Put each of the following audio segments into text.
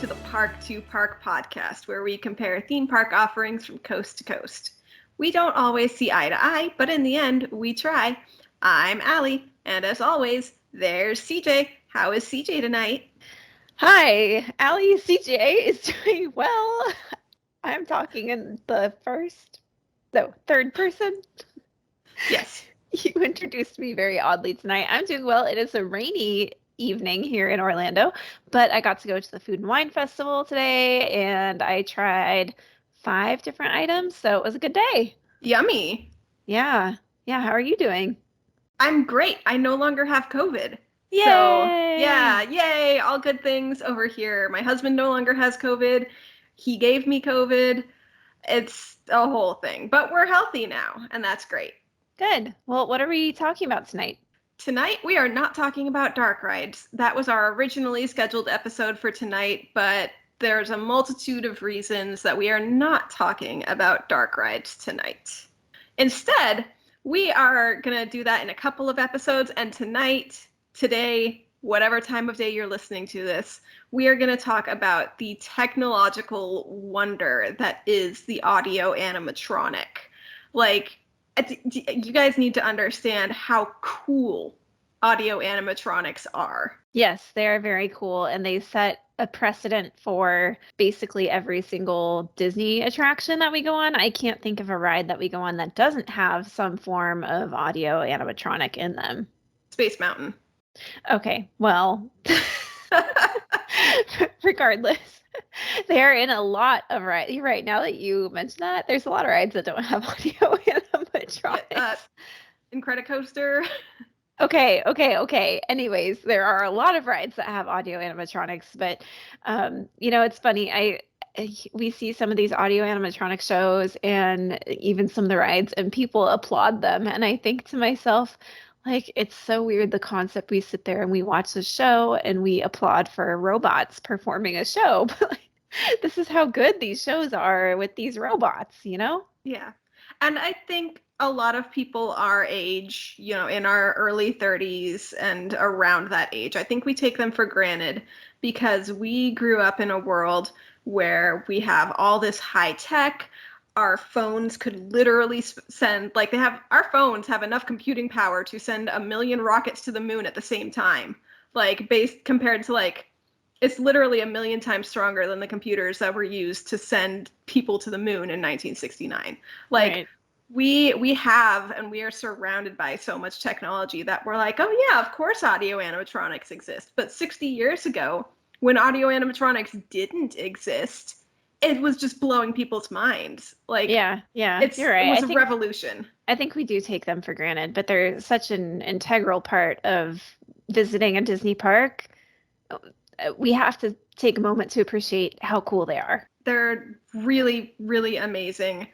to the Park2Park podcast, where we compare theme park offerings from coast to coast. We don't always see eye to eye, but in the end, we try. I'm Alli, and as always, there's CJ. How is CJ tonight? Hi, Alli CJ is doing well. I'm talking in the third person. Yes. You introduced me very oddly tonight. I'm doing well. It is a rainy evening here in Orlando, but I got to go to the Food and Wine Festival today, and I tried 5 different items, so it was a good day. Yummy. Yeah. How are you doing? I'm great. I no longer have COVID. Yay! So, yeah, yay, all good things over here. My husband no longer has COVID. He gave me COVID. It's a whole thing, but we're healthy now, and that's great. Good. Well, what are we talking about tonight? Tonight, we are not talking about dark rides. That was our originally scheduled episode for tonight, but there's a multitude of reasons that we are not talking about dark rides tonight. Instead, we are going to do that in a couple of episodes, and today, whatever time of day you're listening to this, we are going to talk about the technological wonder that is the Audio-Animatronic. Like, you guys need to understand how cool Audio-Animatronics are. Yes, they are very cool, and they set a precedent for basically every single Disney attraction that we go on. I can't think of a ride that we go on that doesn't have some form of audio-animatronic in them. Space Mountain. Okay, well, regardless, they are in a lot of rides. You're right, now that you mention that, there's a lot of rides that don't have audio-animatronics. Incredicoaster. Okay. Anyways, there are a lot of rides that have audio-animatronics, but it's funny. We see some of these audio-animatronic shows and even some of the rides, and people applaud them. And I think to myself, like, it's so weird, the concept. We sit there and we watch the show and we applaud for robots performing a show. But like, this is how good these shows are with these robots, you know? Yeah. And I think a lot of people our age, in our early 30s and around that age, I think we take them for granted because we grew up in a world where we have all this high tech. Our phones could literally send, our phones have enough computing power to send 1 million rockets to the moon at the same time. Compared to it's literally 1 million times stronger than the computers that were used to send people to the moon in 1969. Right. We have, and we are surrounded by so much technology that we're like, oh yeah, of course audio-animatronics exist. But 60 years ago, when audio-animatronics didn't exist, it was just blowing people's minds. Yeah, you're right. It was a revolution. I think we do take them for granted, but they're such an integral part of visiting a Disney park. We have to take a moment to appreciate how cool they are. They're really, really amazing.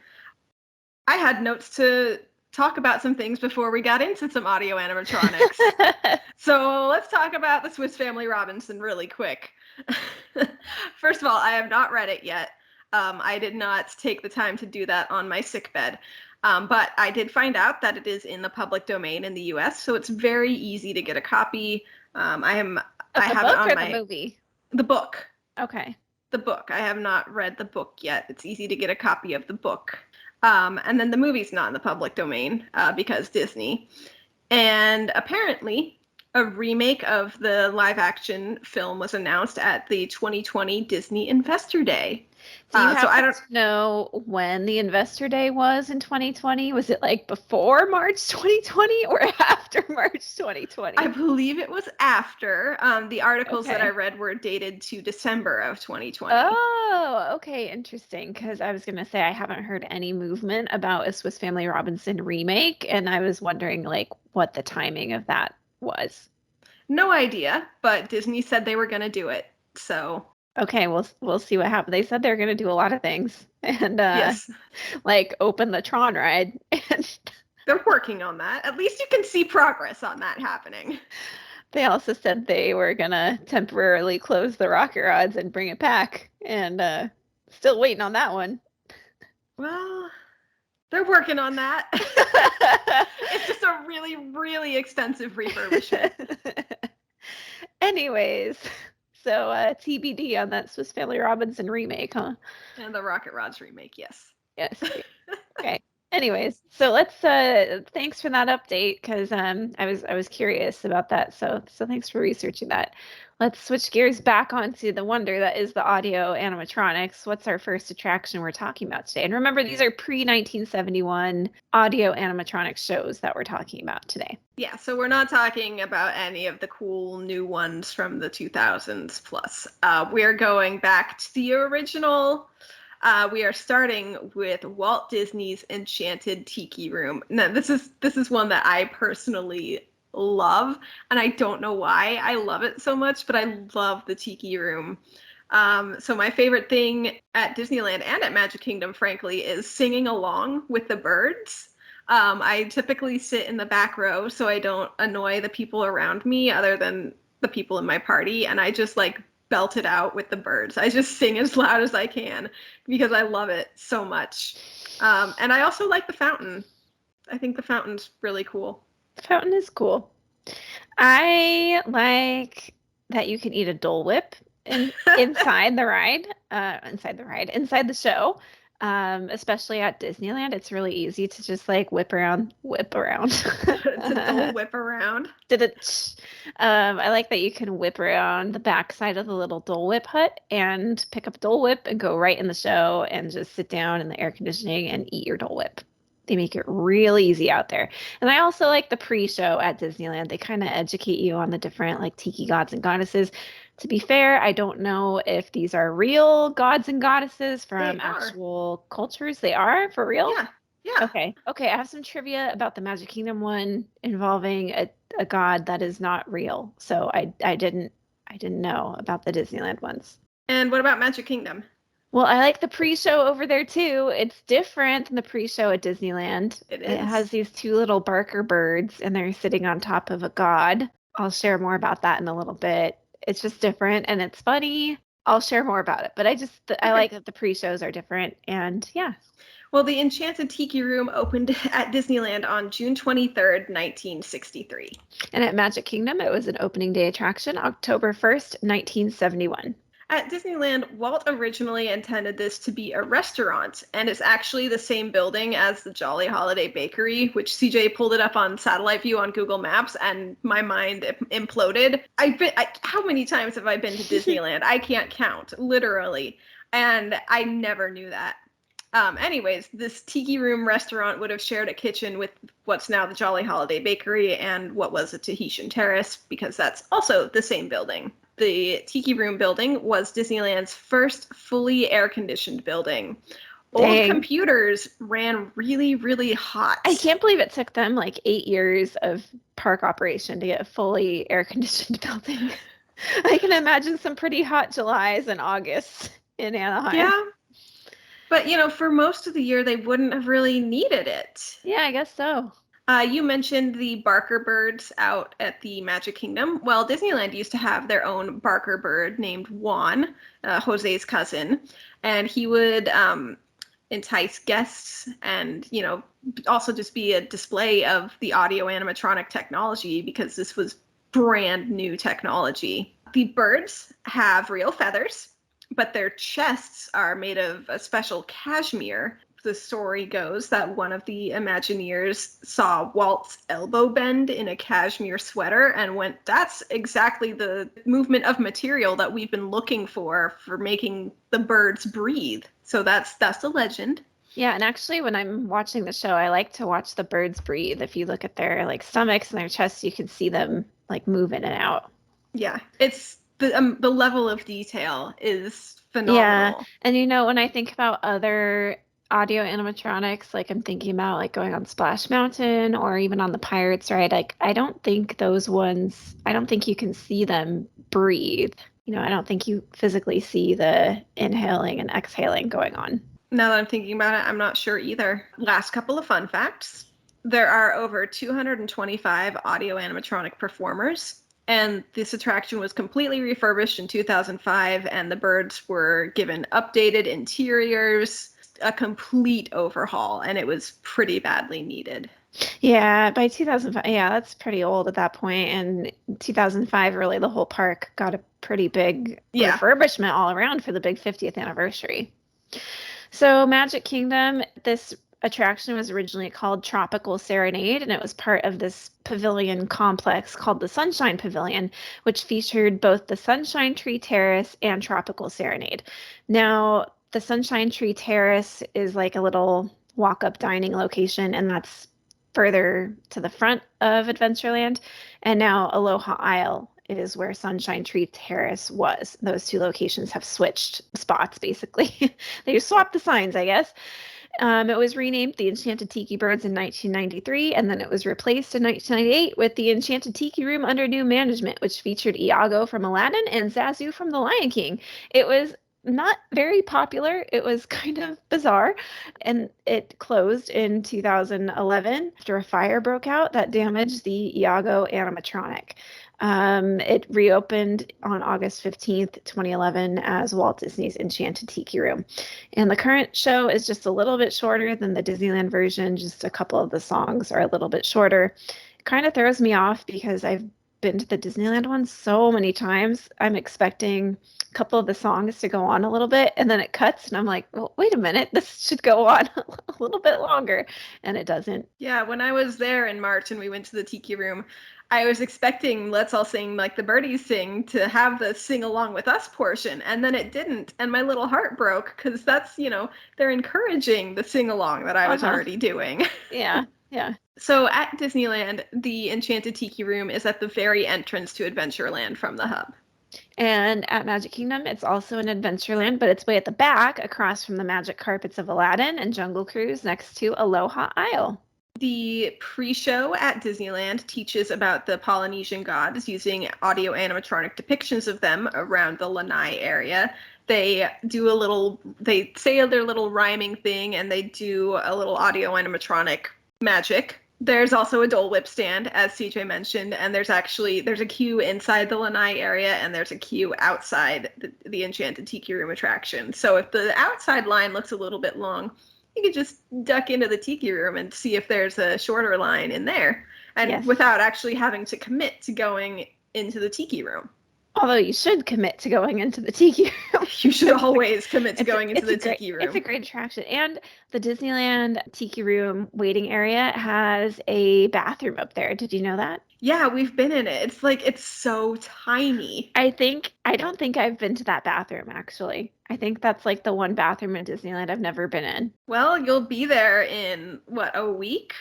I had notes to talk about some things before we got into some audio-animatronics. So let's talk about the Swiss Family Robinson really quick. First of all, I have not read it yet. I did not take the time to do that on my sickbed. But I did find out that it is in the public domain in the US, so it's very easy to get a copy. I have it on the movie? The book. Okay. The book. I have not read the book yet. It's easy to get a copy of the book. And then the movie's not in the public domain because Disney. And apparently, a remake of the live-action film was announced at the 2020 Disney Investor Day. Do you happen to know when the Investor Day was in 2020? Was it like before March 2020 or after March 2020? I believe it was after. The articles that I read were dated to December of 2020. Oh, okay. Interesting. Because I was going to say I haven't heard any movement about a Swiss Family Robinson remake, and I was wondering what the timing of that was. No idea, but Disney said they were going to do it. So okay, we'll see what happens. They said they're going to do a lot of things, and yes, open the Tron ride. And they're working on that. At least you can see progress on that happening. They also said they were going to temporarily close the Rocket Rods and bring it back, and still waiting on that one. Well, they're working on that. It's just a really, really expensive refurbishment. Anyways, So TBD on that Swiss Family Robinson remake, huh? And the Rocket Rods remake, yes. Yes. Okay. Anyways, so let's thanks for that update because I was curious about that. So thanks for researching that. Let's switch gears back onto the wonder that is the audio animatronics. What's our first attraction we're talking about today? And remember, these are pre-1971 audio animatronic shows that we're talking about today. Yeah, so we're not talking about any of the cool new ones from the 2000s plus. We're going back to the original. We are starting with Walt Disney's Enchanted Tiki Room. Now, this is one that I personally love, and I don't know why I love it so much, but I love the Tiki Room. So my favorite thing at Disneyland and at Magic Kingdom, frankly, is singing along with the birds. I typically sit in the back row so I don't annoy the people around me other than the people in my party, and I just like belt it out with the birds. I just sing as loud as I can because I love it so much. And I also like the fountain. I think the fountain's really cool. The fountain is cool. I like that you can eat a Dole Whip inside the show. Especially at Disneyland, it's really easy to just like whip around. To Dole Whip around. I like that you can whip around the backside of the little Dole Whip hut and pick up a Dole Whip and go right in the show and just sit down in the air conditioning and eat your Dole Whip. They make it real easy out there. And I also like the pre-show at Disneyland. They kind of educate you on the different like tiki gods and goddesses. To be fair, I don't know if these are real gods and goddesses from actual cultures. They are for real? Yeah. Okay. I have some trivia about the Magic Kingdom one involving a god that is not real. So I didn't know about the Disneyland ones. And what about Magic Kingdom? Well, I like the pre-show over there too. It's different than the pre-show at Disneyland. It is. It has these two little Barker birds and they're sitting on top of a god. I'll share more about that in a little bit. It's just different and it's funny. I'll share more about it, but I like that the pre-shows are different and yeah. Well, the Enchanted Tiki Room opened at Disneyland on June 23rd, 1963. And at Magic Kingdom, it was an opening day attraction, October 1st, 1971. At Disneyland, Walt originally intended this to be a restaurant, and it's actually the same building as the Jolly Holiday Bakery, which CJ pulled it up on satellite view on Google Maps, and my mind imploded. How many times have I been to Disneyland? I can't count, literally, and I never knew that. Anyways, this Tiki Room restaurant would have shared a kitchen with what's now the Jolly Holiday Bakery and what was a Tahitian Terrace, because that's also the same building. The Tiki Room building was Disneyland's first fully air-conditioned building. Old computers ran really, really hot. I can't believe it took them like 8 years of park operation to get a fully air-conditioned building. I can imagine some pretty hot Julys and Augusts in Anaheim. Yeah. But, for most of the year, they wouldn't have really needed it. Yeah, I guess so. You mentioned the Barker birds out at the Magic Kingdom. Well, Disneyland used to have their own Barker bird named Juan, Jose's cousin, and he would entice guests and, also just be a display of the audio-animatronic technology because this was brand new technology. The birds have real feathers, but their chests are made of a special cashmere. The story goes that one of the Imagineers saw Walt's elbow bend in a cashmere sweater and went, that's exactly the movement of material that we've been looking for making the birds breathe. So that's the legend. Yeah, and actually when I'm watching the show, I like to watch the birds breathe. If you look at their like stomachs and their chests, you can see them like move in and out. Yeah, it's the level of detail is phenomenal. Yeah, and when I think about other audio animatronics, like I'm thinking about like going on Splash Mountain or even on the Pirates ride, like I don't think you can see them breathe. I don't think you physically see the inhaling and exhaling going on. Now that I'm thinking about it, I'm not sure either. Last couple of fun facts. There are over 225 audio animatronic performers, and this attraction was completely refurbished in 2005, and the birds were given updated interiors, a complete overhaul, and it was pretty badly needed. Yeah, by 2005, yeah, that's pretty old at that point. And 2005, really, the whole park got a pretty big refurbishment all around for the big 50th anniversary. So Magic Kingdom, this attraction was originally called Tropical Serenade, and it was part of this pavilion complex called the Sunshine Pavilion, which featured both the Sunshine Tree Terrace and Tropical Serenade. Now, the Sunshine Tree Terrace is like a little walk-up dining location, and that's further to the front of Adventureland. And now Aloha Isle is where Sunshine Tree Terrace was. Those two locations have switched spots, basically. They just swapped the signs, I guess. It was renamed the Enchanted Tiki Birds in 1993, and then it was replaced in 1998 with the Enchanted Tiki Room under new management, which featured Iago from Aladdin and Zazu from The Lion King. It was not very popular. It was kind of bizarre, and it closed in 2011 after a fire broke out that damaged the Iago animatronic. It reopened on August 15th, 2011 as Walt Disney's Enchanted Tiki Room. And the current show is just a little bit shorter than the Disneyland version. Just a couple of the songs are a little bit shorter. It kind of throws me off because I've been to the Disneyland one so many times. I'm expecting a couple of the songs to go on a little bit, and then it cuts, and I'm like, well, wait a minute, this should go on a little bit longer, and it doesn't. Yeah, when I was there in March and we went to the Tiki Room, I was expecting Let's All Sing Like the Birdies Sing to have the sing along with us portion, and then it didn't, and my little heart broke because that's, they're encouraging the sing along that I was already doing. Yeah. So at Disneyland, the Enchanted Tiki Room is at the very entrance to Adventureland from the hub. And at Magic Kingdom, it's also in Adventureland, but it's way at the back, across from the magic carpets of Aladdin and Jungle Cruise, next to Aloha Isle. The pre-show at Disneyland teaches about the Polynesian gods using audio-animatronic depictions of them around the Lanai area. They say their little rhyming thing, and they do a little audio-animatronic magic. There's also a Dole Whip stand, as CJ mentioned, and there's a queue inside the Lanai area, and there's a queue outside the Enchanted Tiki Room attraction. So if the outside line looks a little bit long, you could just duck into the Tiki Room and see if there's a shorter line in there, and without actually having to commit to going into the Tiki Room. Although you should commit to going into the Tiki Room. You should always commit to going into the Tiki Room. It's a great attraction. And the Disneyland Tiki Room waiting area has a bathroom up there. Did you know that? Yeah, we've been in it. It's so tiny. I don't think I've been to that bathroom, actually. I think that's like the one bathroom in Disneyland I've never been in. Well, you'll be there in, a week?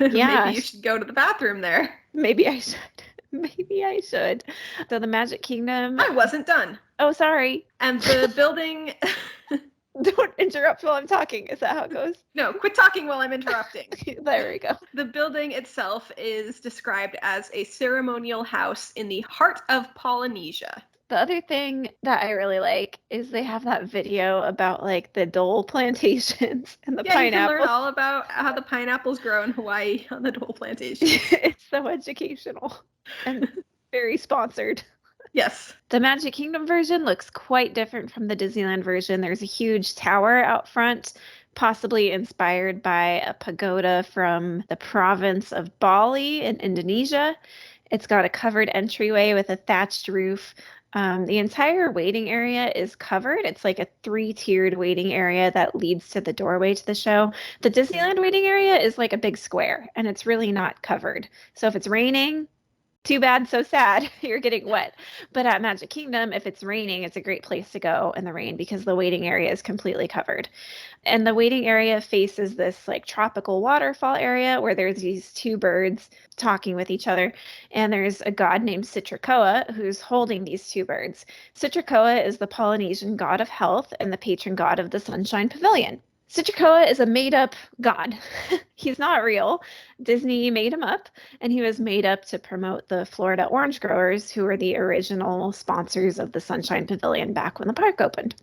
Yeah. Maybe you should go to the bathroom there. Maybe I should. So the Magic Kingdom... I wasn't done. Oh, sorry. And the building... Don't interrupt while I'm talking. Is that how it goes? No, quit talking while I'm interrupting. There we go. The building itself is described as a ceremonial house in the heart of Polynesia. The other thing that I really like is they have that video about like the Dole plantations and the pineapple. You can learn all about how the pineapples grow in Hawaii on the Dole plantation. It's so educational and very sponsored. Yes. The Magic Kingdom version looks quite different from the Disneyland version. There's a huge tower out front, possibly inspired by a pagoda from the province of Bali in Indonesia. It's got a covered entryway with a thatched roof. The entire waiting area is covered. It's like a 3-tiered waiting area that leads to the doorway to the show. The Disneyland waiting area is like a big square, and it's really not covered. So if it's raining, too bad, so sad, you're getting wet. But at Magic Kingdom, if it's raining, it's a great place to go in the rain because the waiting area is completely covered. And the waiting area faces this like tropical waterfall area where there's these two birds talking with each other. And there's a god named Citricoa who's holding these two birds. Citricoa is the Polynesian god of health and the patron god of the Sunshine Pavilion. Citricoa is a made-up god. He's not real. Disney made him up, and he was made up to promote the Florida orange growers, who were the original sponsors of the Sunshine Pavilion back when the park opened.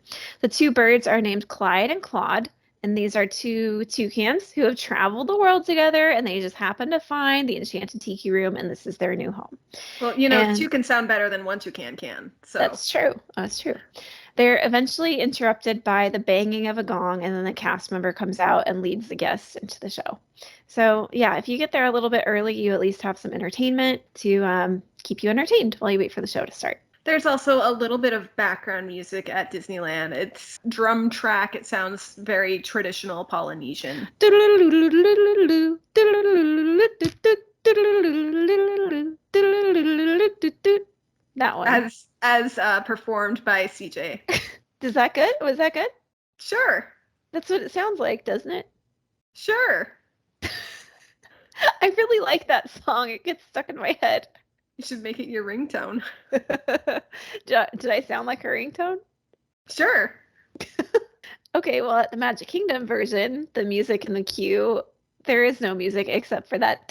The two birds are named Clyde and Claude, and these are two toucans who have traveled the world together, and they just happened to find the Enchanted Tiki Room, and this is their new home. Well, two can sound better than one toucan can. So That's true. They're eventually interrupted by the banging of a gong, and then the cast member comes out and leads the guests into the show. So, yeah, if you get there a little bit early, you at least have some entertainment to keep you entertained while you wait for the show to start. There's also a little bit of background music at Disneyland. It's drum track. It sounds very traditional Polynesian. That one. As performed by CJ. Is that good? Was that good? Sure. That's what it sounds like, doesn't it? Sure. I really like that song. It gets stuck in my head. You should make it your ringtone. Did I sound like a ringtone? Sure. Okay, well, at the Magic Kingdom version, the music in the queue, there is no music except for that.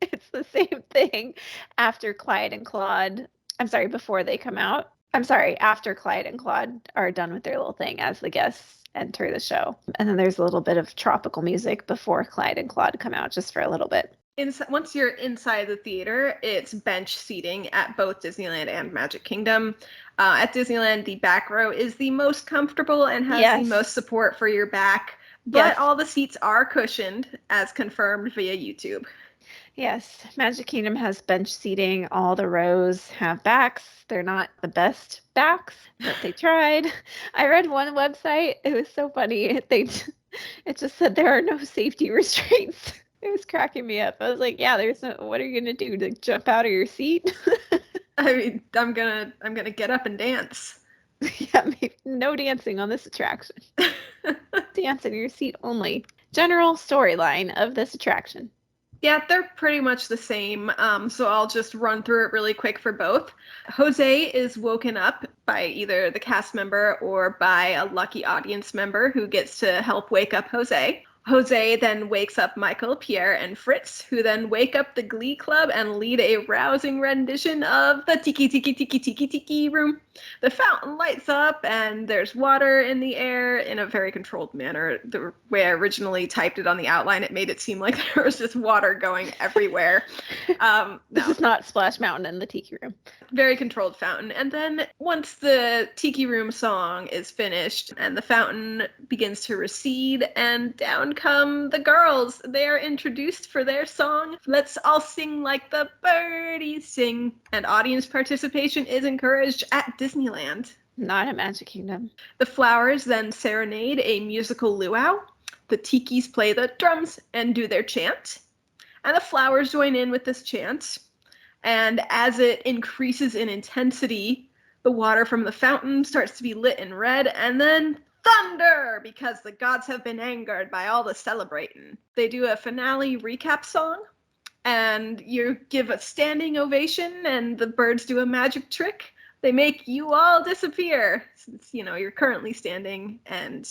It's the same thing after Clyde and Claude. I'm sorry, before they come out. I'm sorry, after Clyde and Claude are done with their little thing as the guests enter the show. And then there's a little bit of tropical music before Clyde and Claude come out, just for a little bit. Once you're inside the theater, it's bench seating at both Disneyland and Magic Kingdom. At Disneyland, the back row is the most comfortable and has the most support for your back, but all the seats are cushioned, as confirmed via YouTube. Yes, Magic Kingdom has bench seating. All the rows have backs. They're not the best backs, but they tried. I read one website. It was so funny. It just said there are no safety restraints. It was cracking me up. I was like, yeah, there's no, what are you gonna do? To jump out of your seat? I mean, I'm gonna get up and dance. Yeah, maybe no dancing on this attraction. Dance in your seat only. General storyline of this attraction. Yeah, they're pretty much the same. So I'll just run through it really quick for both. Jose is woken up by either the cast member or by a lucky audience member who gets to help wake up Jose. Jose then wakes up Michael, Pierre, and Fritz, who then wake up the Glee Club and lead a rousing rendition of the Tiki Tiki Tiki Tiki Tiki room. The fountain lights up and there's water in the air in a very controlled manner. The way I originally typed it on the outline, it made it seem like there was just water going everywhere. This is not Splash Mountain in the Tiki room. Very controlled fountain. And then once the Tiki room song is finished and the fountain begins to recede and down come the girls. They are introduced for their song, Let's All Sing Like the Birdies Sing. And audience participation is encouraged at Disneyland. Not at Magic Kingdom. The flowers then serenade a musical luau. The Tikis play the drums and do their chant. And the flowers join in with this chant. And as it increases in intensity, the water from the fountain starts to be lit in red, and then thunder, because the gods have been angered by all the celebrating. They do a finale recap song, and you give a standing ovation, and the birds do a magic trick. They make you all disappear, since, you're currently standing, and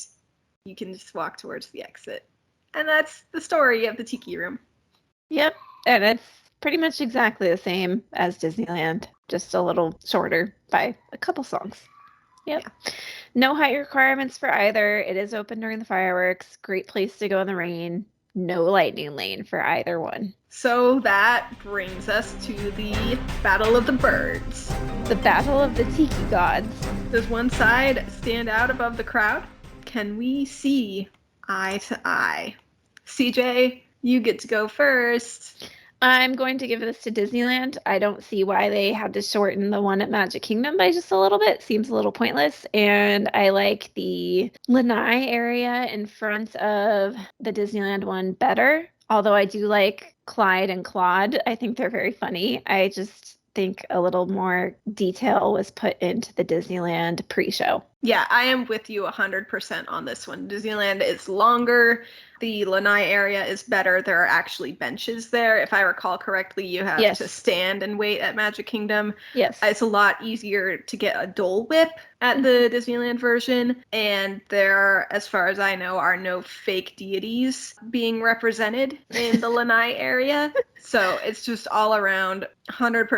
you can just walk towards the exit. And that's the story of the Tiki Room. Yep, and it's pretty much exactly the same as Disneyland, just a little shorter by a couple songs. Yep. Yeah. No height requirements for either. It is open during the fireworks. Great place to go in the rain. No lightning lane for either one. So that brings us to the Battle of the Birds. The Battle of the Tiki Gods. Does one side stand out above the crowd? Can we see eye to eye? CJ, you get to go first. I'm going to give this to Disneyland. I don't see why they had to shorten the one at Magic Kingdom by just a little bit. Seems a little pointless. And I like the lanai area in front of the Disneyland one better. Although I do like Clyde and Claude. I think they're very funny. I just think a little more detail was put into the Disneyland pre-show. Yeah, I am with you 100% on this one. Disneyland is longer. The lanai area is better. There are actually benches there. If I recall correctly, you have to stand and wait at Magic Kingdom. Yes. It's a lot easier to get a Dole Whip at the Disneyland version. And there, as far as I know, are no fake deities being represented in the lanai area. So it's just all around 100%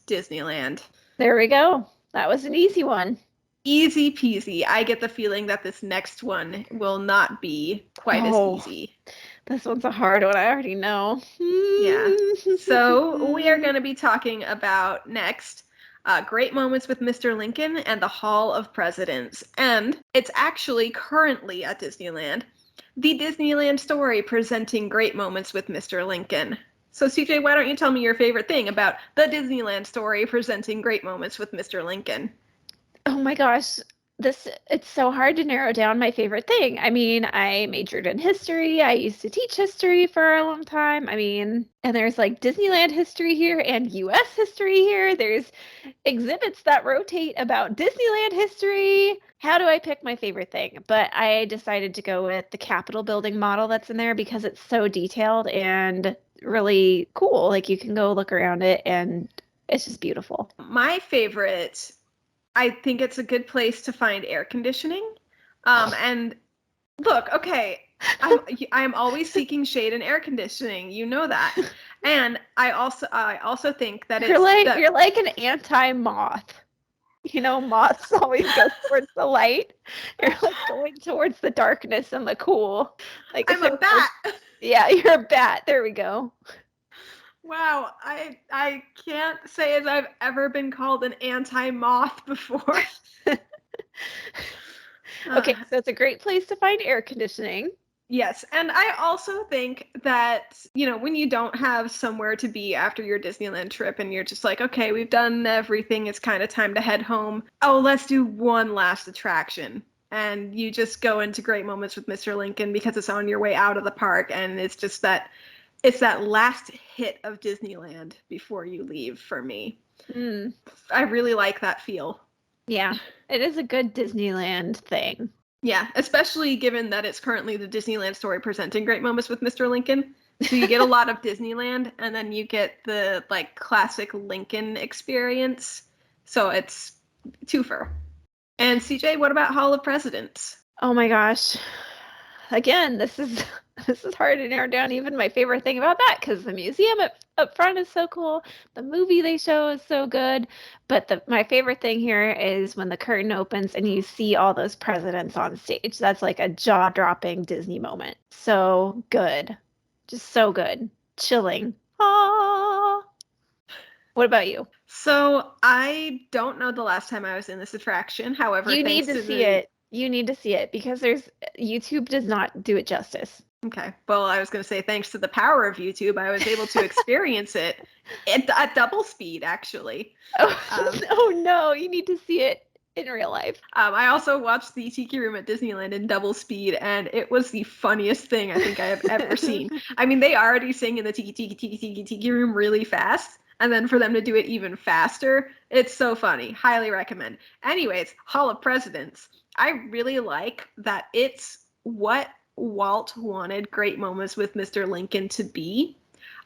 Disneyland. There we go. That was an easy one. Easy peasy. I get the feeling that this next one will not be quite as easy. This one's a hard one. I already know. Yeah. So we are going to be talking about next Great Moments with Mr. Lincoln and the Hall of Presidents. And it's actually currently at Disneyland, the Disneyland Story presenting Great Moments with Mr. Lincoln. So CJ, why don't you tell me your favorite thing about the Disneyland story presenting great moments with Mr. Lincoln? Oh my gosh, it's so hard to narrow down my favorite thing. I mean, I majored in history. I used to teach history for a long time. I mean, and there's like Disneyland history here and US history here. There's exhibits that rotate about Disneyland history. How do I pick my favorite thing? But I decided to go with the Capitol building model that's in there because it's so detailed and really cool. Like you can go look around it and it's just beautiful. My favorite, I think it's a good place to find air conditioning. And look, okay, I'm always seeking shade in air conditioning. You know that. And I also think that You're like an anti-moth. You know, moths always go towards the light. You're like going towards the darkness and the cool. Like I'm a bat. Yeah, you're a bat. There we go. Wow, I can't say as I've ever been called an anti-moth before. Okay, so it's a great place to find air conditioning. Yes, and I also think that, when you don't have somewhere to be after your Disneyland trip and you're just like, okay, we've done everything, it's kind of time to head home. Oh, let's do one last attraction. And you just go into Great Moments with Mr. Lincoln because it's on your way out of the park, and it's just that last hit of Disneyland before you leave for me. I really like that feel. Yeah, it is a good Disneyland thing. Yeah, especially given that it's currently the Disneyland story presenting Great Moments with Mr. Lincoln. So you get a lot of Disneyland, and then you get the classic Lincoln experience. So it's twofer. And CJ, what about Hall of Presidents? Oh my gosh. Again, this is hard to narrow down even my favorite thing about that because the museum up front is so cool. The movie they show is so good. But my favorite thing here is when the curtain opens and you see all those presidents on stage. That's like a jaw-dropping Disney moment. So good. Just so good. Chilling. Ah. What about you? So I don't know the last time I was in this attraction. However, You need to see it. You need to see it because YouTube does not do it justice. Okay. Well, I was going to say, thanks to the power of YouTube, I was able to experience it at double speed, actually. Oh no, you need to see it in real life. I also watched the Tiki Room at Disneyland in double speed, and it was the funniest thing I think I have ever seen. I mean, they already sing in the Tiki Room really fast, and then for them to do it even faster, it's so funny. Highly recommend. Anyways, Hall of Presidents. I really like that it's what Walt wanted Great Moments with Mr. Lincoln to be.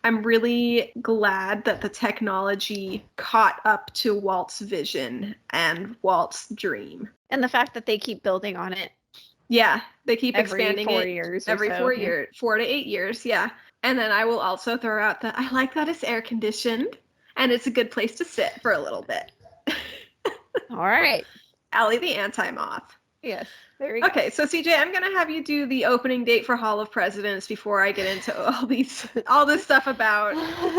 I'm really glad that the technology caught up to Walt's vision and Walt's dream. And the fact that they keep building on it. Yeah, they keep expanding it every 4 years. 4 to 8 years, yeah. And then I will also throw out that I like that it's air conditioned and it's a good place to sit for a little bit. All right. Alli the Anti-Moth. Yes, there we go. Okay, so CJ, I'm gonna have you do the opening date for Hall of Presidents before I get into all this stuff about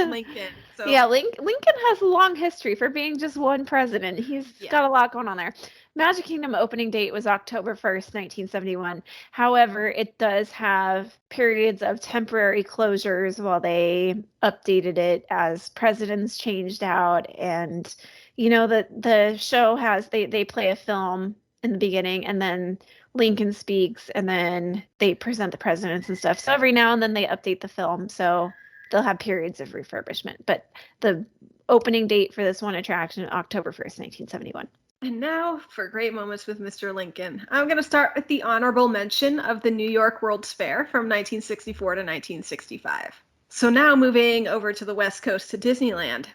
Lincoln. So yeah, Lincoln has a long history for being just one president. He's got a lot going on there. Magic Kingdom opening date was October 1st, 1971. However, it does have periods of temporary closures while they updated it as presidents changed out, and the show has they play a film in the beginning, and then Lincoln speaks, and then they present the presidents and stuff. So every now and then they update the film, so they'll have periods of refurbishment. But the opening date for this one attraction, October 1st, 1971. And now for Great Moments with Mr. Lincoln. I'm going to start with the honorable mention of the New York World's Fair from 1964 to 1965. So now moving over to the West Coast to Disneyland.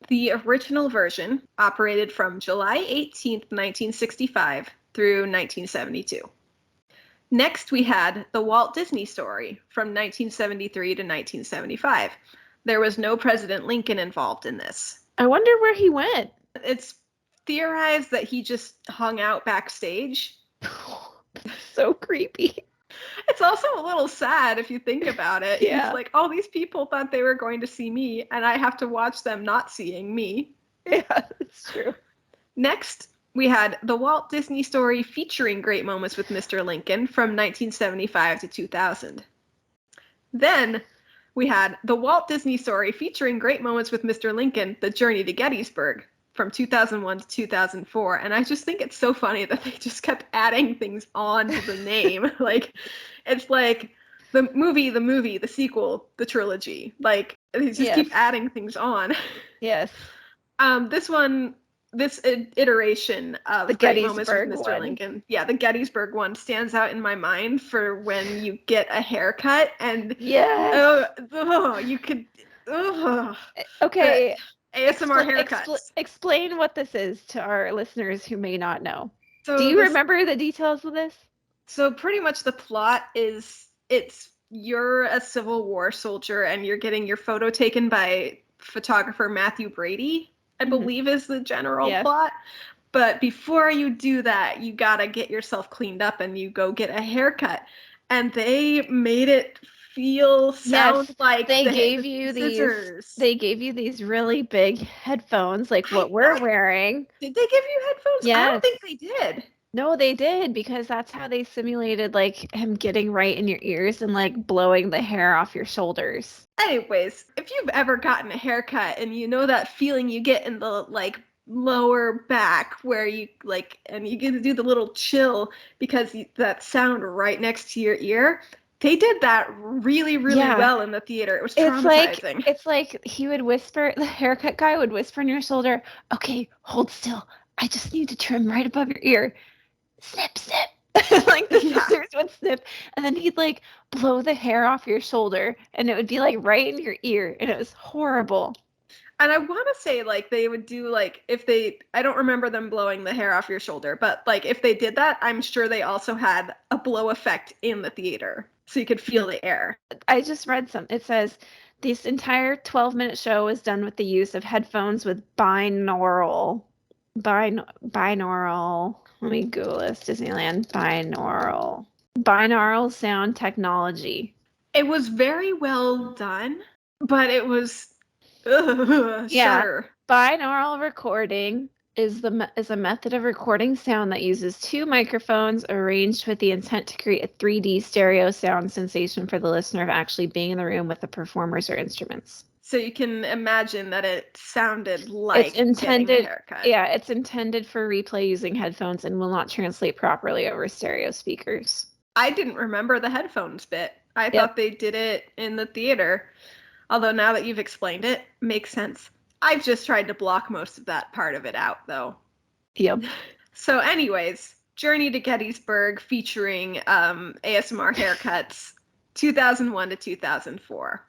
The original version operated from July 18th, 1965 through 1972. Next, we had the Walt Disney Story from 1973 to 1975. There was no President Lincoln involved in this. I wonder where he went. It's theorized that he just hung out backstage. So creepy. It's also a little sad if you think about it. Yeah. He's like, oh, these people thought they were going to see me, and I have to watch them not seeing me. Yeah, that's true. Next, we had the Walt Disney Story featuring Great Moments with Mr. Lincoln from 1975 to 2000. Then we had The Walt Disney Story featuring great moments with Mr. Lincoln, The Journey to Gettysburg from 2001 to 2004. And I just think it's so funny that they just kept adding things on to the name. Like, it's like the movie, the sequel, the trilogy. Like, they just keep adding things on. Yes. This iteration of The Great Moments with Gettysburg Mr. one. Lincoln. Yeah, the Gettysburg one stands out in my mind for when you get a haircut and you could okay. ASMR haircuts. Explain what this is to our listeners who may not know. So do you remember the details of this? So pretty much the plot is you're a Civil War soldier and you're getting your photo taken by photographer Matthew Brady, I believe is the general plot. But before you do that, you gotta get yourself cleaned up and you go get a haircut. And they made it sound like they gave you these really big headphones, like what we're wearing. Did they give you headphones? Yes. I don't think they did. No, they did, because that's how they simulated like him getting right in your ears and like blowing the hair off your shoulders. Anyways, if you've ever gotten a haircut and you know that feeling you get in the like lower back where you like, and you get to do the little chill because that sound right next to your ear, they did that really well in the theater. It was traumatizing. It's like he would whisper, the haircut guy would whisper in your shoulder, okay, hold still. I just need to trim right above your ear. Snip, snip. Like the scissors would snip, and then he'd like blow the hair off your shoulder, and it would be like right in your ear, and it was horrible. And I want to say like they would do like I don't remember them blowing the hair off your shoulder, but like if they did that, I'm sure they also had a blow effect in the theater so you could feel the air. I just read it says this entire 12-minute show was done with the use of headphones with binaural. Let me Google this. Disneyland binaural sound technology. It was very well done, but it was sure. Binaural recording is a method of recording sound that uses two microphones arranged with the intent to create a 3D stereo sound sensation for the listener of actually being in the room with the performers or instruments. So you can imagine that it sounded like getting a haircut. Yeah, it's intended for replay using headphones and will not translate properly over stereo speakers. I didn't remember the headphones bit. I thought they did it in the theater. Although now that you've explained it, makes sense. I've just tried to block most of that part of it out, though. Yep. So anyways, Journey to Gettysburg featuring ASMR haircuts, 2001 to 2004.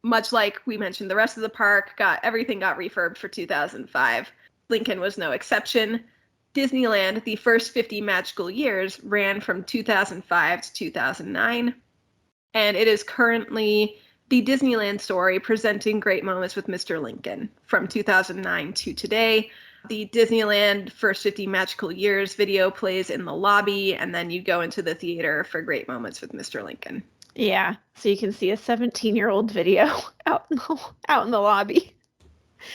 Much like we mentioned, the rest of the park everything got refurbed for 2005. Lincoln was no exception. Disneyland, the first 50 magical years, ran from 2005 to 2009. And it is currently the Disneyland story presenting great moments with Mr. Lincoln from 2009 to today. The Disneyland first 50 magical years video plays in the lobby, and then you go into the theater for great moments with Mr. Lincoln. Yeah, so you can see a 17-year-old video out in the lobby.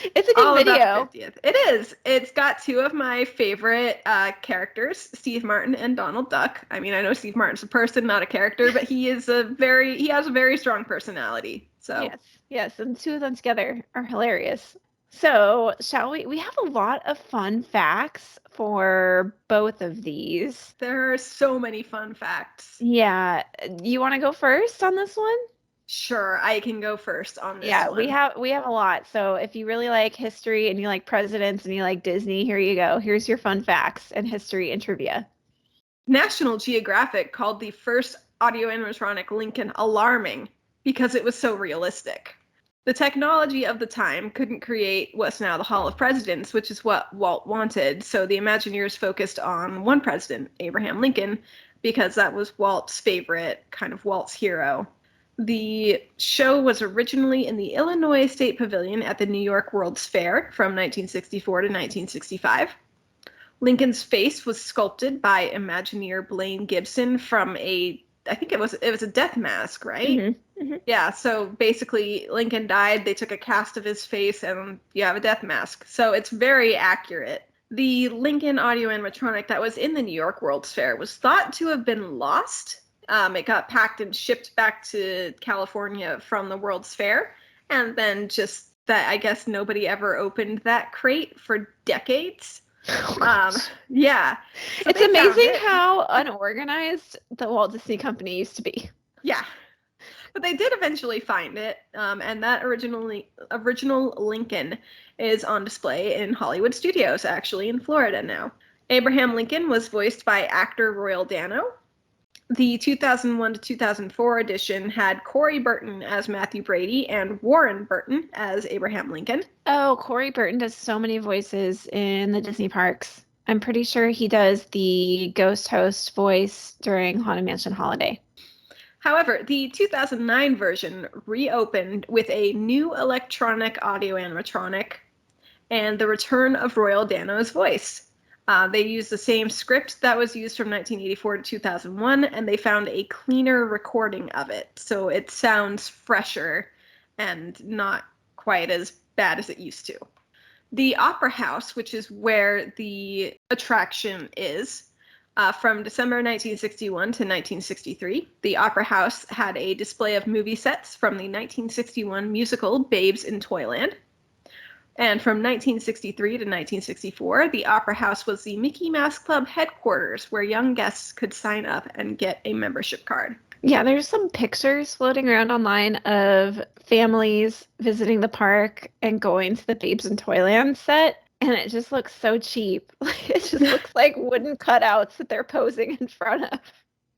It's a good video. It is. It's got two of my favorite characters, Steve Martin and Donald Duck. I mean, I know Steve Martin's a person, not a character, but he has a very strong personality. So yes, and the two of them together are hilarious. So, shall we? We have a lot of fun facts for both of these. There are so many fun facts. Yeah. You want to go first on this one? Sure, I can go first on this one. Yeah, we have a lot. So if you really like history and you like presidents and you like Disney, here you go. Here's your fun facts and history and trivia. National Geographic called the first audio-animatronic Lincoln alarming because it was so realistic. The technology of the time couldn't create what's now the Hall of Presidents, which is what Walt wanted, so the Imagineers focused on one president, Abraham Lincoln, because that was Walt's favorite, kind of Walt's hero. The show was originally in the Illinois State Pavilion at the New York World's Fair from 1964 to 1965. Lincoln's face was sculpted by Imagineer Blaine Gibson from I think it was a death mask, right? Mm-hmm. Mm-hmm. Yeah, so basically Lincoln died, they took a cast of his face, and you have a death mask. So it's very accurate. The Lincoln Audio-Animatronic that was in the New York World's Fair was thought to have been lost It got packed and shipped back to California from the World's Fair. And then just that, I guess nobody ever opened that crate for decades. Yeah. So it's amazing how unorganized the Walt Disney Company used to be. Yeah. But they did eventually find it, and that original Lincoln is on display in Hollywood Studios, actually, in Florida now. Abraham Lincoln was voiced by actor Royal Dano. The 2001 to 2004 edition had Corey Burton as Matthew Brady and Warren Burton as Abraham Lincoln. Oh, Corey Burton does so many voices in the Disney parks. I'm pretty sure he does the ghost host voice during Haunted Mansion Holiday. However, the 2009 version reopened with a new electronic audio-animatronic and the return of Royal Dano's voice. They used the same script that was used from 1984 to 2001, and they found a cleaner recording of it. So it sounds fresher and not quite as bad as it used to. The Opera House, which is where the attraction is, from December 1961 to 1963, the Opera House had a display of movie sets from the 1961 musical Babes in Toyland. And from 1963 to 1964, the Opera House was the Mickey Mouse Club headquarters where young guests could sign up and get a membership card. Yeah, there's some pictures floating around online of families visiting the park and going to the Babes in Toyland set. And it just looks so cheap. It just looks like wooden cutouts that they're posing in front of.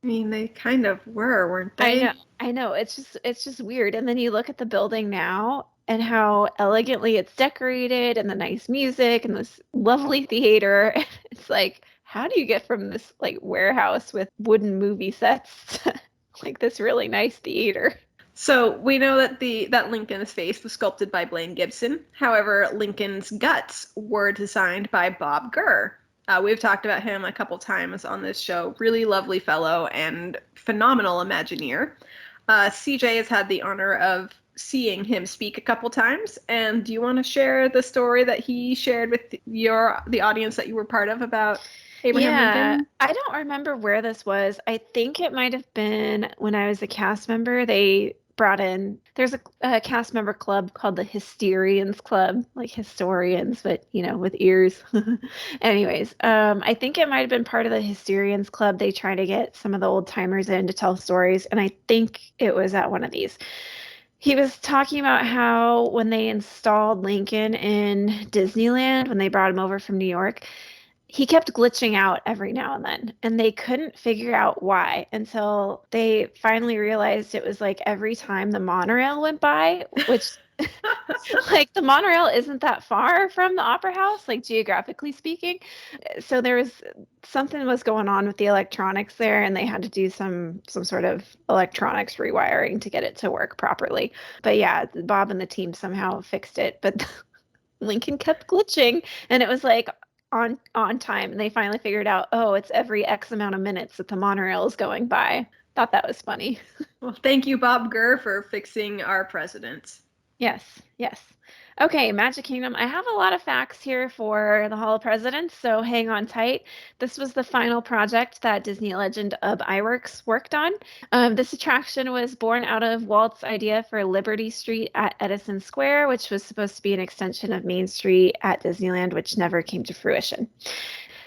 I mean, they kind of were, weren't they? I know. It's just weird. And then you look at the building now and how elegantly it's decorated and the nice music and this lovely theater. It's like, how do you get from this like warehouse with wooden movie sets to like this really nice theater? So we know that that Lincoln's face was sculpted by Blaine Gibson. However, Lincoln's guts were designed by Bob Gurr. We've talked about him a couple times on this show. Really lovely fellow and phenomenal Imagineer. CJ has had the honor of seeing him speak a couple times. And do you want to share the story that he shared with the audience that you were part of about Abraham Lincoln? I don't remember where this was. I think it might have been when I was a cast member. They brought in, there's a cast member club called the Hysterians Club, like historians, but with ears. Anyways, I think it might have been part of the Hysterians Club. They try to get some of the old timers in to tell stories, and I think it was at one of these. He was talking about how when they installed Lincoln in Disneyland, when they brought him over from New York, he kept glitching out every now and then, and they couldn't figure out why until they finally realized it was like every time the monorail went by, which like the monorail isn't that far from the Opera House, like geographically speaking. So there was something was going on with the electronics there, and they had to do some sort of electronics rewiring to get it to work properly. But yeah, Bob and the team somehow fixed it, but Lincoln kept glitching, and it was like on time, and they finally figured out, oh, it's every X amount of minutes that the monorail is going by. Thought that was funny. Well, thank you, Bob Gurr, for fixing our president. Yes. Okay, Magic Kingdom. I have a lot of facts here for the Hall of Presidents, so hang on tight. This was the final project that Disney legend Ub Iwerks worked on. This attraction was born out of Walt's idea for Liberty Street at Edison Square, which was supposed to be an extension of Main Street at Disneyland, which never came to fruition.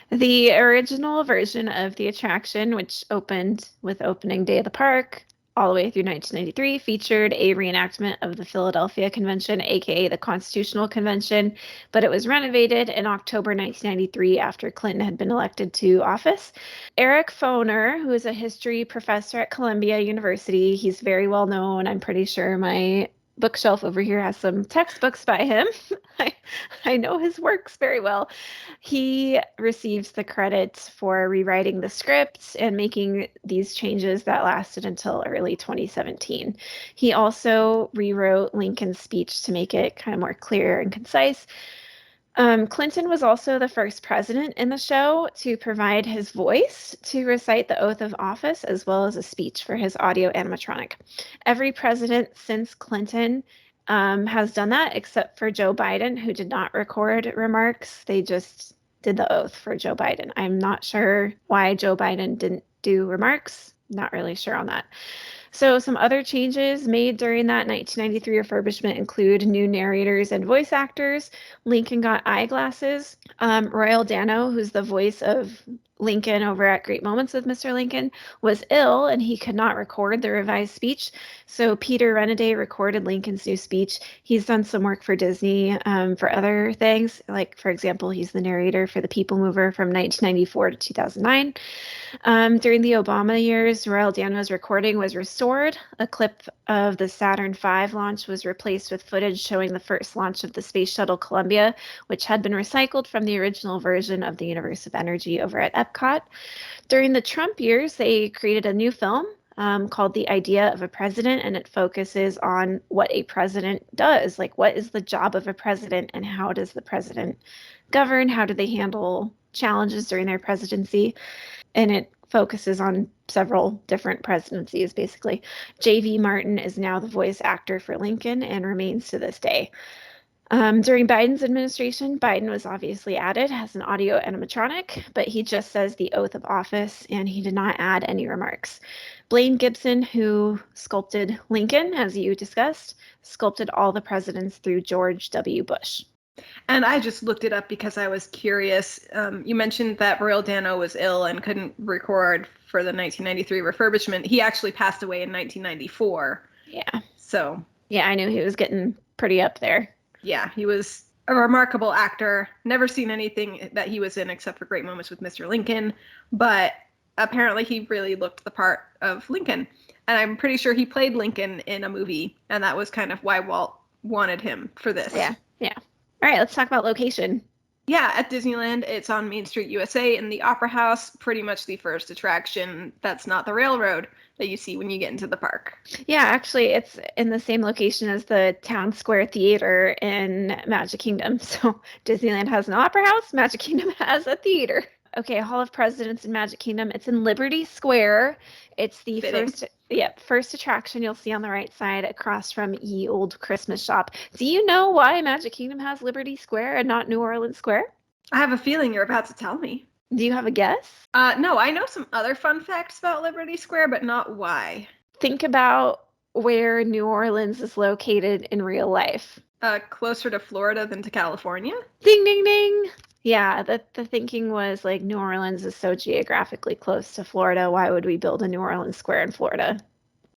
The original version of the attraction, which opened with opening day of the park, all the way through 1993, featured a reenactment of the Philadelphia Convention, aka the Constitutional Convention, but it was renovated in October 1993 after Clinton had been elected to office. Eric Foner, who is a history professor at Columbia University, he's very well known. I'm pretty sure my bookshelf over here has some textbooks by him. I know his works very well. He receives the credits for rewriting the script and making these changes that lasted until early 2017. He also rewrote Lincoln's speech to make it kind of more clear and concise. Clinton was also the first president in the show to provide his voice to recite the oath of office, as well as a speech for his audio-animatronic. Every president since Clinton has done that, except for Joe Biden, who did not record remarks. They just did the oath for Joe Biden. I'm not sure why Joe Biden didn't do remarks. Not really sure on that. So some other changes made during that 1993 refurbishment include new narrators and voice actors. Lincoln got eyeglasses. Royal Dano, who's the voice of Lincoln over at Great Moments with Mr. Lincoln, was ill and he could not record the revised speech. So Peter Renaday recorded Lincoln's new speech. He's done some work for Disney for other things. Like, for example, he's the narrator for The People Mover from 1994 to 2009. During the Obama years, Royal Dano's recording was restored. A clip of the Saturn V launch was replaced with footage showing the first launch of the Space Shuttle Columbia, which had been recycled from the original version of the Universe of Energy over at Epcot. During the Trump years, they created a new film called The Idea of a President, and it focuses on what a president does. Like, what is the job of a president and how does the president govern? How do they handle challenges during their presidency? And it focuses on several different presidencies, basically. J.V. Martin is now the voice actor for Lincoln and remains to this day. During Biden's administration, Biden was obviously added as an audio-animatronic, but he just says the oath of office, and he did not add any remarks. Blaine Gibson, who sculpted Lincoln, as you discussed, sculpted all the presidents through George W. Bush. And I just looked it up because I was curious. You mentioned that Royal Dano was ill and couldn't record for the 1993 refurbishment. He actually passed away in 1994. Yeah. So. Yeah, I knew he was getting pretty up there. Yeah, he was a remarkable actor. Never seen anything that he was in except for Great Moments with Mr. Lincoln. But apparently he really looked the part of Lincoln. And I'm pretty sure he played Lincoln in a movie. And that was kind of why Walt wanted him for this. Yeah. All right, let's talk about location. Yeah, at Disneyland, it's on Main Street, USA, in the Opera House, pretty much the first attraction that's not the railroad that you see when you get into the park. Yeah, actually, it's in the same location as the Town Square Theater in Magic Kingdom. So Disneyland has an Opera House, Magic Kingdom has a theater. Okay, Hall of Presidents in Magic Kingdom. It's in Liberty Square. It's the first attraction you'll see on the right side across from Ye Old Christmas Shop. Do you know why Magic Kingdom has Liberty Square and not New Orleans Square? I have a feeling you're about to tell me. Do you have a guess? No, I know some other fun facts about Liberty Square, but not why. Think about where New Orleans is located in real life. Closer to Florida than to California? Ding, ding, ding. Yeah, the thinking was like New Orleans is so geographically close to Florida. Why would we build a New Orleans Square in Florida?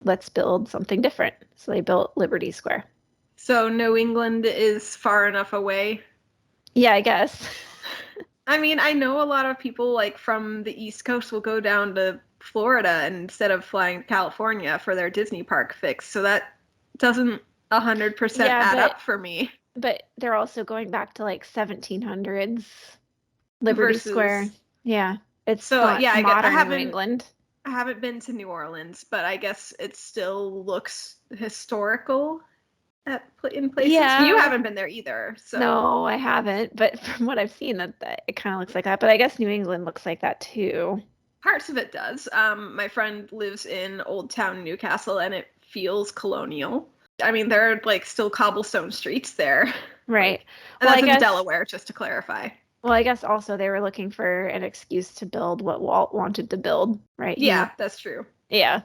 Let's build something different. So they built Liberty Square. So New England is far enough away? Yeah, I guess. I mean, I know a lot of people like from the East Coast will go down to Florida instead of flying to California for their Disney park fix. So that doesn't 100% add up for me. But they're also going back to like 1700s Liberty Square. Yeah, it's so yeah. Modern New England. I haven't been to New Orleans, but I guess it still looks historical in places. Yeah. You haven't been there either. So. No, I haven't. But from what I've seen, that it kind of looks like that. But I guess New England looks like that too. Parts of it does. My friend lives in Old Town Newcastle, and it feels colonial. I mean, there are like still cobblestone streets there. Right. And that's in Delaware, just to clarify. Well, I guess also they were looking for an excuse to build what Walt wanted to build, right? Yeah, that's true. Yeah.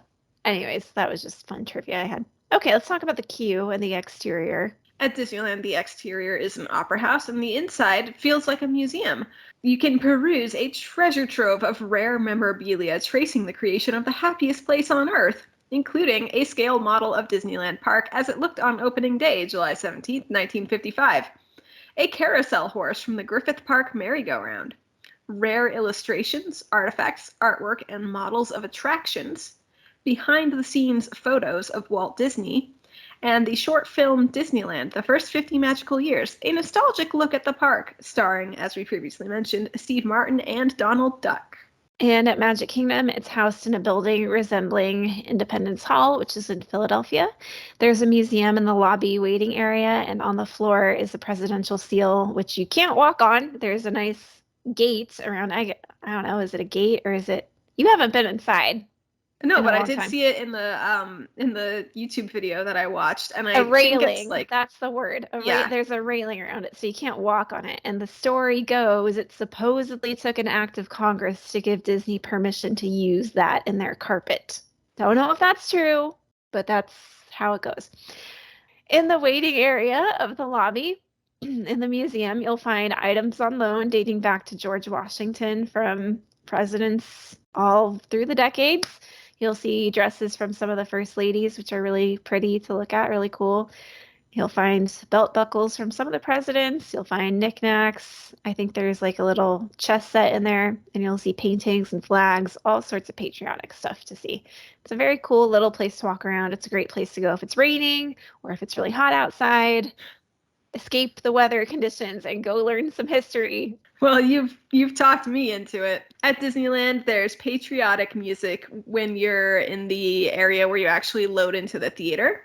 Anyways, that was just fun trivia I had. Okay, let's talk about the queue and the exterior. At Disneyland, the exterior is an opera house, and the inside feels like a museum. You can peruse a treasure trove of rare memorabilia tracing the creation of the happiest place on Earth, including a scale model of Disneyland Park as it looked on opening day, July 17th, 1955. A carousel horse from the Griffith Park merry-go-round. Rare illustrations, artifacts, artwork, and models of attractions. Behind-the-scenes photos of Walt Disney. And the short film Disneyland, The First 50 Magical Years, a nostalgic look at the park, starring, as we previously mentioned, Steve Martin and Donald Duck. And at Magic Kingdom, it's housed in a building resembling Independence Hall, which is in Philadelphia. There's a museum in the lobby waiting area, and on the floor is the presidential seal, which you can't walk on. There's a nice gate around, I don't know, is it a gate or is it, you haven't been inside. No, in a but I long did time. see it in the YouTube video that I watched, and A I think it's railing, like, that's the word. yeah. There's a railing around it, so you can't walk on it. And the story goes, it supposedly took an act of Congress to give Disney permission to use that in their carpet. Don't know if that's true, but that's how it goes. In the waiting area of the lobby in the museum, you'll find items on loan dating back to George Washington from presidents all through the decades. You'll see dresses from some of the first ladies, which are really pretty to look at, really cool. You'll find belt buckles from some of the presidents. You'll find knickknacks. I think there's like a little chess set in there, and you'll see paintings and flags, all sorts of patriotic stuff to see. It's a very cool little place to walk around. It's a great place to go if it's raining or if it's really hot outside. Escape the weather conditions and go learn some history. Well, you've talked me into it. At Disneyland, there's patriotic music when you're in the area where you actually load into the theater.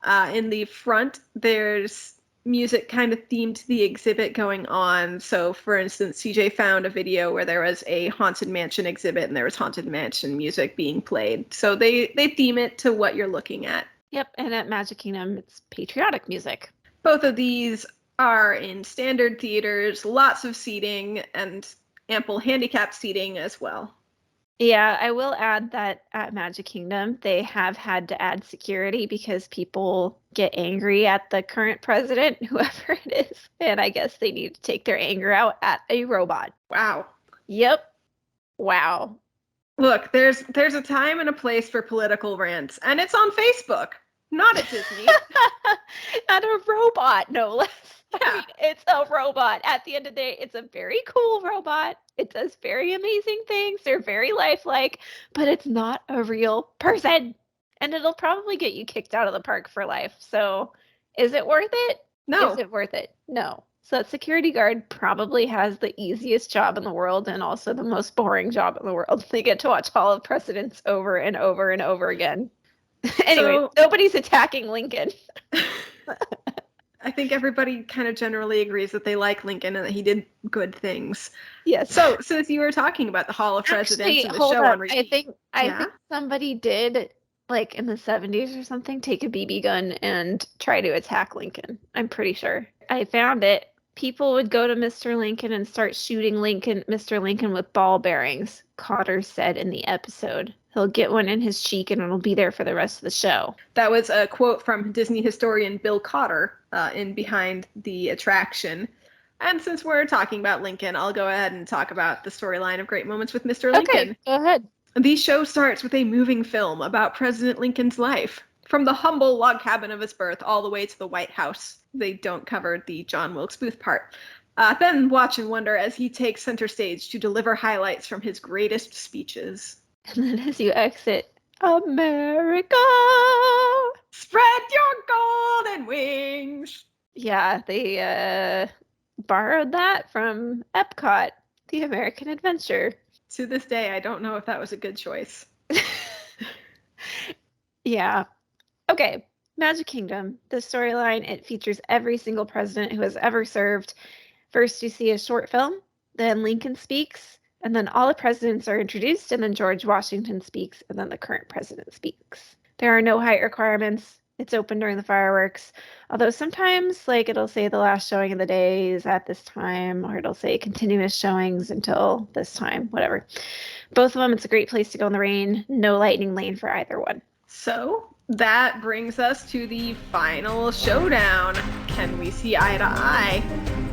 In the front, there's music kind of themed to the exhibit going on. So, for instance, CJ found a video where there was a Haunted Mansion exhibit and there was Haunted Mansion music being played. So they theme it to what you're looking at. Yep, and at Magic Kingdom, it's patriotic music. Both of these are in standard theaters, lots of seating, and ample handicapped seating as well. Yeah, I will add that at Magic Kingdom, they have had to add security because people get angry at the current president, whoever it is. And I guess they need to take their anger out at a robot. Wow. Yep. Wow. Look, there's a time and a place for political rants, and it's on Facebook, not at Disney. And a robot, no less. Yeah. I mean, it's a robot. At the end of the day, it's a very cool robot. It does very amazing things. They're very lifelike, but it's not a real person. And it'll probably get you kicked out of the park for life. So is it worth it? No. Is it worth it? No. So that security guard probably has the easiest job in the world and also the most boring job in the world. They get to watch Hall of Presidents over and over and over again. Anyway, So, nobody's attacking Lincoln. I think everybody kind of generally agrees that they like Lincoln and that he did good things. Yes. So, since you were talking about the Hall of Presidents and the show on repeat, I think somebody did, like in the 70s or something, take a BB gun and try to attack Lincoln. I'm pretty sure. I found it. People would go to Mr. Lincoln and start shooting Mr. Lincoln with ball bearings, Cotter said in the episode. He'll get one in his cheek and it'll be there for the rest of the show. That was a quote from Disney historian Bill Cotter in Behind the Attraction. And since we're talking about Lincoln, I'll go ahead and talk about the storyline of Great Moments with Mr. Lincoln. Okay, go ahead. The show starts with a moving film about President Lincoln's life, from the humble log cabin of his birth all the way to the White House. They don't cover the John Wilkes Booth part. Then watch and wonder as he takes center stage to deliver highlights from his greatest speeches. And then as you exit, America! Spread your golden wings! Yeah, they borrowed that from Epcot, the American Adventure. To this day, I don't know if that was a good choice. Yeah. Okay, Magic Kingdom. The storyline, it features every single president who has ever served. First, you see a short film, then Lincoln speaks, and then all the presidents are introduced, and then George Washington speaks, and then the current president speaks. There are no height requirements. It's open during the fireworks. Although sometimes, like, it'll say the last showing of the day is at this time, or it'll say continuous showings until this time, whatever. Both of them, it's a great place to go in the rain. No lightning lane for either one. So, that brings us to the final showdown. Can we see eye to eye?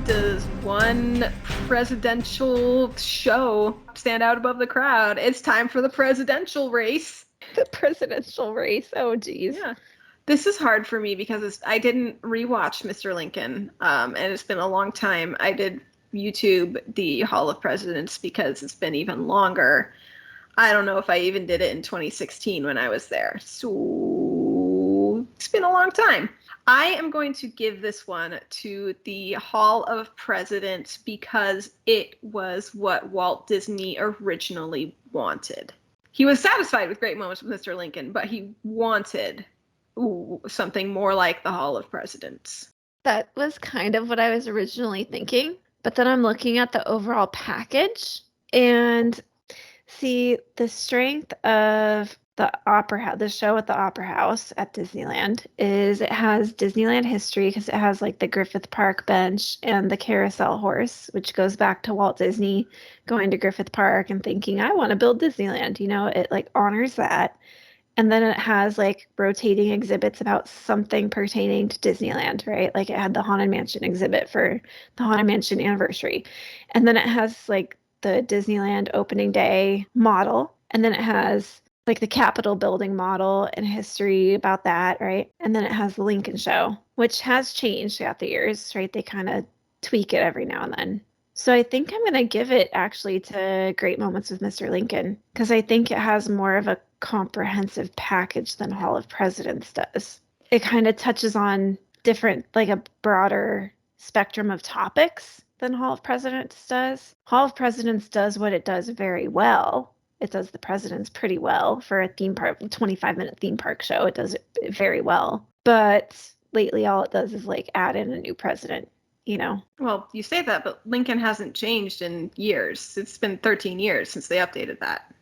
Does one presidential show stand out above the crowd? It's time for the presidential race. The presidential race. Oh, geez. Yeah. This is hard for me because I didn't rewatch Mr. Lincoln, and it's been a long time. I did YouTube the Hall of Presidents because it's been even longer. I don't know if I even did it in 2016 when I was there. So it's been a long time. I am going to give this one to the Hall of Presidents because it was what Walt Disney originally wanted. He was satisfied with Great Moments with Mr. Lincoln, but he wanted something more like the Hall of Presidents. That was kind of what I was originally thinking, but then I'm looking at the overall package and see the strength of the show at the Opera House at Disneyland is it has Disneyland history because it has like the Griffith Park bench and the carousel horse, which goes back to Walt Disney going to Griffith Park and thinking, I want to build Disneyland. It like honors that. And then it has like rotating exhibits about something pertaining to Disneyland, right? Like it had the Haunted Mansion exhibit for the Haunted Mansion anniversary. And then it has like the Disneyland opening day model. And then it has like the Capitol building model and history about that, right? And then it has the Lincoln show, which has changed throughout the years, right? They kind of tweak it every now and then. So I think I'm going to give it actually to Great Moments with Mr. Lincoln because I think it has more of a comprehensive package than Hall of Presidents does. It kind of touches on different, like a broader spectrum of topics than Hall of Presidents does. Hall of Presidents does what it does very well. It does the presidents pretty well for a theme park, 25-minute theme park show. It does it very well. But lately, all it does is like add in a new president. Well, you say that, but Lincoln hasn't changed in years. It's been 13 years since they updated that.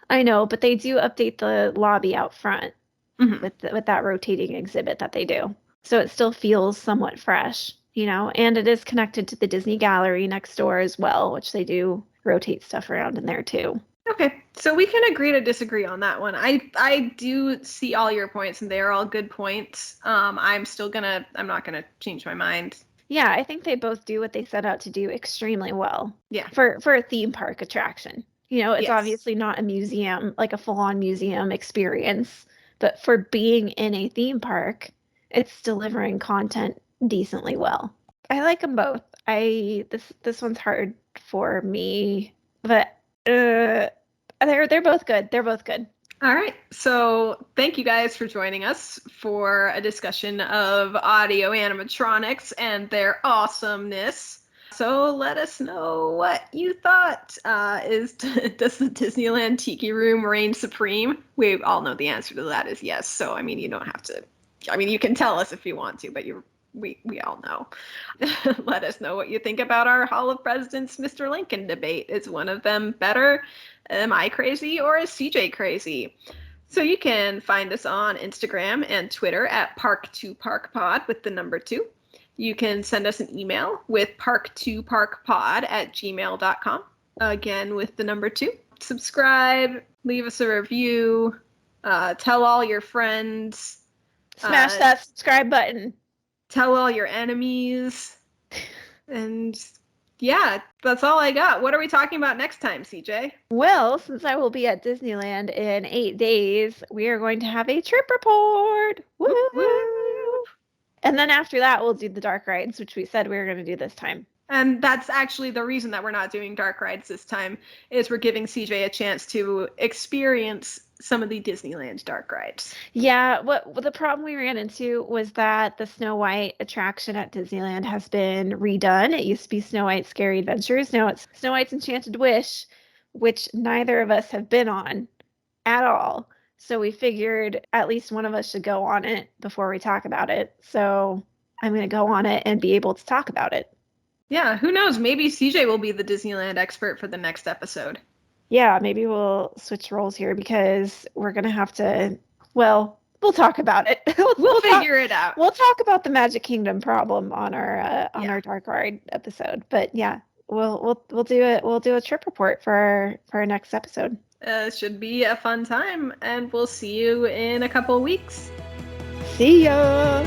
I know, but they do update the lobby out front Mm-hmm. with that rotating exhibit that they do. So it still feels somewhat fresh, and it is connected to the Disney Gallery next door as well, which they do rotate stuff around in there too. Okay, so we can agree to disagree on that one. I do see all your points, and they are all good points. I'm not gonna change my mind. Yeah, I think they both do what they set out to do extremely well. Yeah. For a theme park attraction. It's Yes. obviously not a museum, like a full-on museum experience, but for being in a theme park, it's delivering content decently well. I like them both. This one's hard for me, but they're both good. They're both good. All right. So thank you guys for joining us for a discussion of Audio-Animatronics and their awesomeness. So let us know what you thought. Does the Disneyland Tiki Room reign supreme? We all know the answer to that is yes. So, I mean, you don't have to. I mean, you can tell us if you want to, but we all know. Let us know what you think about our Hall of Presidents Mr. Lincoln debate. Is one of them better? Am I crazy or is CJ crazy? So you can find us on Instagram and Twitter at Park2Park with the number 2. You can send us an email with park2parkpod@gmail.com. Again, with the number 2. Subscribe, leave us a review, tell all your friends. Smash that subscribe button. Tell all your enemies. And yeah, that's all I got. What are we talking about next time, CJ? Well, since I will be at Disneyland in 8 days, we are going to have a trip report. Woo! Woo! And then after that, we'll do the dark rides, which we said we were going to do this time. And that's actually the reason that we're not doing dark rides this time, is we're giving CJ a chance to experience some of the Disneyland dark rides. Yeah, what the problem we ran into was that the Snow White attraction at Disneyland has been redone. It used to be Snow White Scary Adventures. Now it's Snow White's Enchanted Wish, which neither of us have been on at all. So we figured at least one of us should go on it before we talk about it. So I'm going to go on it and be able to talk about it. Yeah, who knows? Maybe CJ will be the Disneyland expert for the next episode. Yeah, maybe we'll switch roles here because we're going to have to, well, we'll talk about it. We'll figure it out. We'll talk about the Magic Kingdom problem on our dark ride episode. But yeah, we'll do it. We'll do a trip report for our next episode. Should be a fun time, and we'll see you in a couple weeks. See ya.